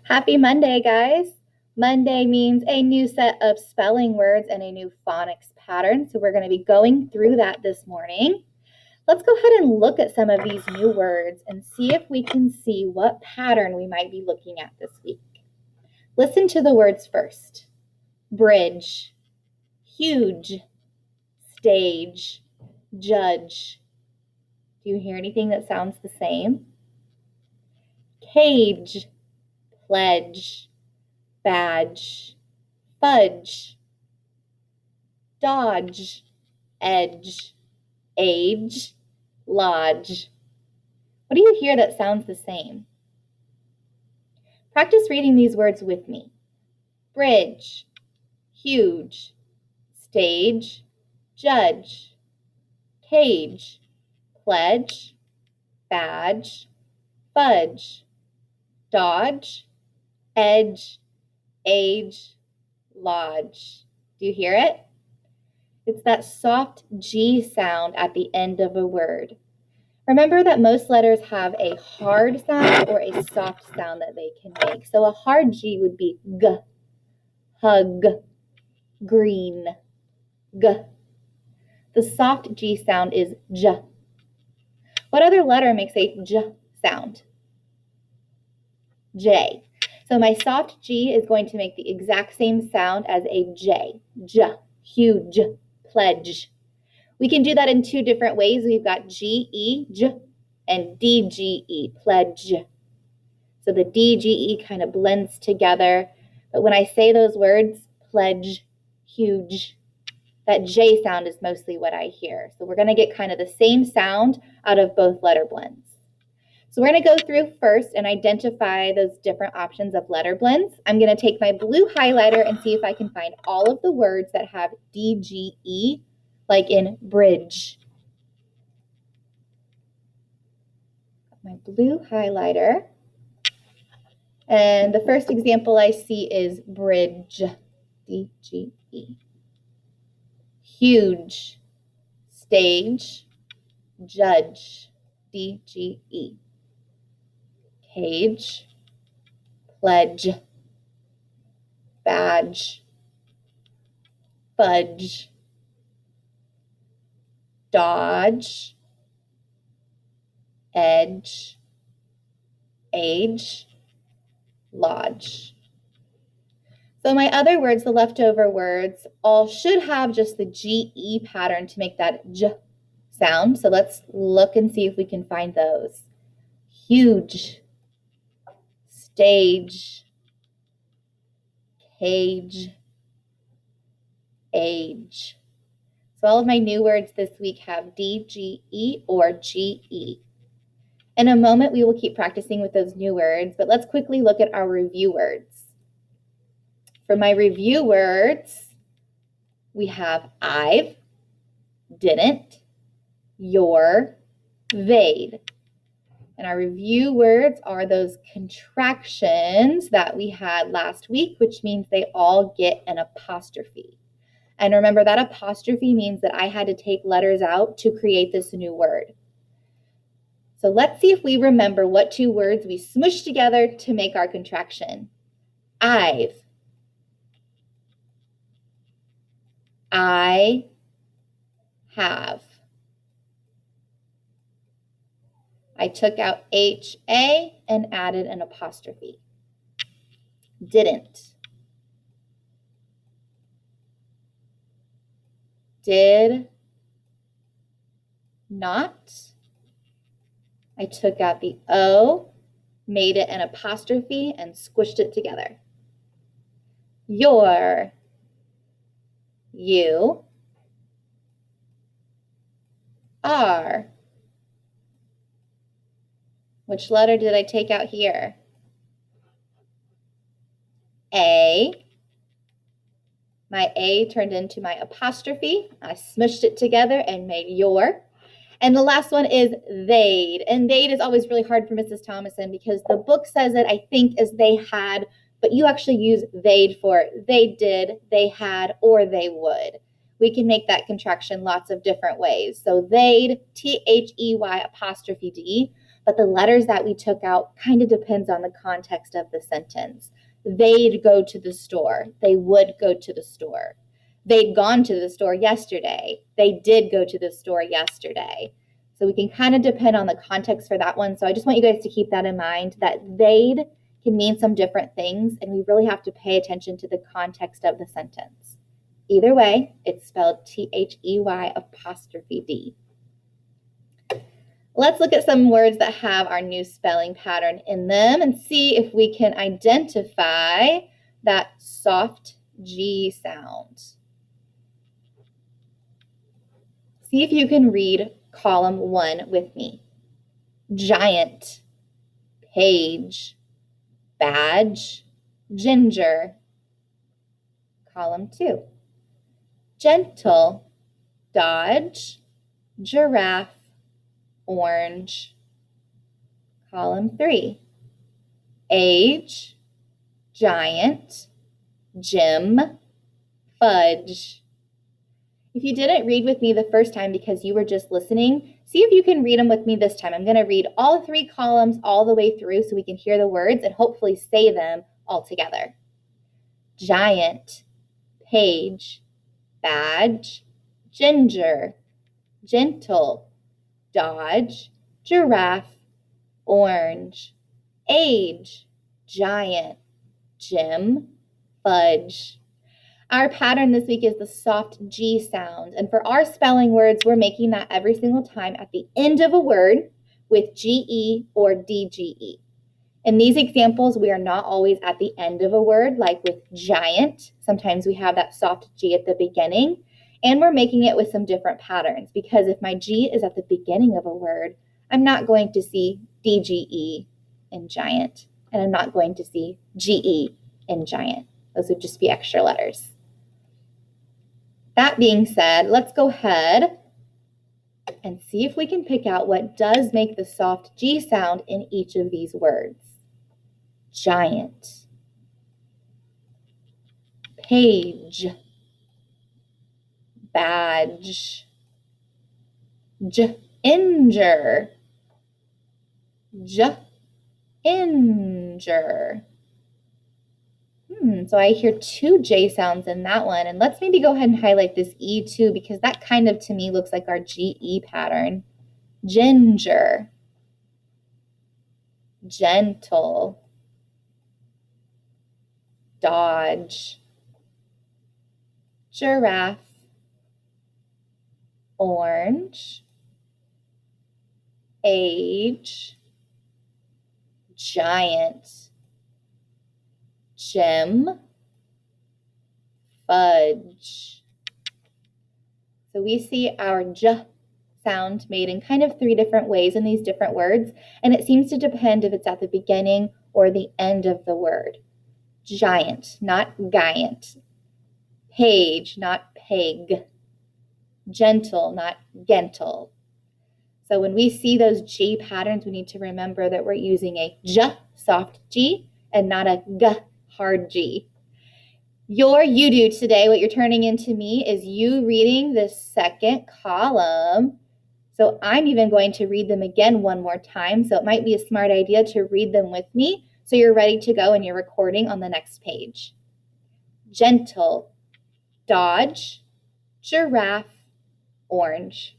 Happy Monday, guys. Monday means a new set of spelling words and a new phonics pattern. So we're going to be going through that this morning. Let's go ahead and look at some of these new words and see if we can see what pattern we might be looking at this week. Listen to the words first. Bridge, huge, stage, judge. Do you hear anything that sounds the same? Cage, pledge, badge, fudge, dodge, edge, age, lodge. What do you hear that sounds the same? Practice reading these words with me. Bridge, huge, stage, judge, cage, pledge, badge, fudge, dodge, edge, age, lodge. Do you hear it? It's that soft G sound at the end of a word. Remember that most letters have a hard sound or a soft sound that they can make. So a hard G would be G, hug, green, G. The soft G sound is J. What other letter makes a J sound? J. So my soft G is going to make the exact same sound as a J. J, huge, pledge. We can do that in two different ways. We've got G-E, J, and D-G-E, pledge. So the D-G-E kind of blends together. But when I say those words, pledge, huge, that J sound is mostly what I hear. So we're going to get kind of the same sound out of both letter blends. So we're going to go through first and identify those different options of letter blends. I'm going to take my blue highlighter and see if I can find all of the words that have D-G-E, like in bridge. My blue highlighter. And the first example I see is bridge, D-G-E. Huge, stage, judge, D-G-E. Cage, pledge, badge, fudge, dodge, edge, age, lodge. So my other words, the leftover words, all should have just the G-E pattern to make that J sound. So let's look and see if we can find those. Huge, stage, cage, age. So all of my new words this week have D, G, E, or G, E. In a moment, we will keep practicing with those new words, but let's quickly look at our review words. For my review words, we have I've, didn't, your, they'd. And our review words are those contractions that we had last week, which means they all get an apostrophe. And remember, that apostrophe means that I had to take letters out to create this new word. So let's see if we remember what two words we smushed together to make our contraction. I've. I have. I took out H-A and added an apostrophe. Didn't. Did not. I took out the O, made it an apostrophe, and squished it together. Your, you, are. Which letter did I take out here? A. My A turned into my apostrophe. I smushed it together and made your. And the last one is they'd. And they'd is always really hard for Mrs. Thomason because the book says it, I think, as they had, but you actually use they'd for they did, they had, or they would. We can make that contraction lots of different ways. So they'd, T-H-E-Y apostrophe D. but the letters that we took out kind of depends on the context of the sentence. They'd go to the store. They would go to the store. They'd gone to the store yesterday. They did go to the store yesterday. So we can kind of depend on the context for that one. So I just want you guys to keep that in mind, that they'd can mean some different things, and we really have to pay attention to the context of the sentence. Either way, it's spelled They''D. Let's look at some words that have our new spelling pattern in them and see if we can identify that soft G sound. See if you can read column 1 with me. Giant, page, badge, ginger. Column 2. Gentle, dodge, giraffe, orange. Column 3. Age, giant, Jim, fudge. If you didn't read with me the first time because you were just listening, see if you can read them with me this time. I'm going to read all 3 columns all the way through so we can hear the words and hopefully say them all together. Giant, page, badge, ginger, gentle, dodge, giraffe, orange, age, giant, Jim, fudge. Our pattern this week is the soft G sound, and for our spelling words, we're making that every single time at the end of a word with GE or DGE. In these examples, we are not always at the end of a word, like with giant. Sometimes we have that soft G at the beginning, and we're making it with some different patterns, because if my G is at the beginning of a word, I'm not going to see DGE in giant, and I'm not going to see GE in giant. Those would just be extra letters. That being said, let's go ahead and see if we can pick out what does make the soft G sound in each of these words. Giant, page, badge, injure, injure. So I hear 2 J sounds in that one. And let's maybe go ahead and highlight this E too, because that kind of to me looks like our GE pattern. Ginger, gentle, dodge, giraffe, orange, age, giant, Jim, fudge. So we see our J sound made in kind of 3 different ways in these different words, and it seems to depend if it's at the beginning or the end of the word. Giant, not giant. Page, not peg. Gentle, not gentle. So when we see those G patterns, we need to remember that we're using a J, soft G, and not a G, hard G. You do today, what you're turning into me is you reading the second column. So I'm even going to read them again one more time. So it might be a smart idea to read them with me so you're ready to go and you're recording on the next page. Gentle, dodge, giraffe, orange.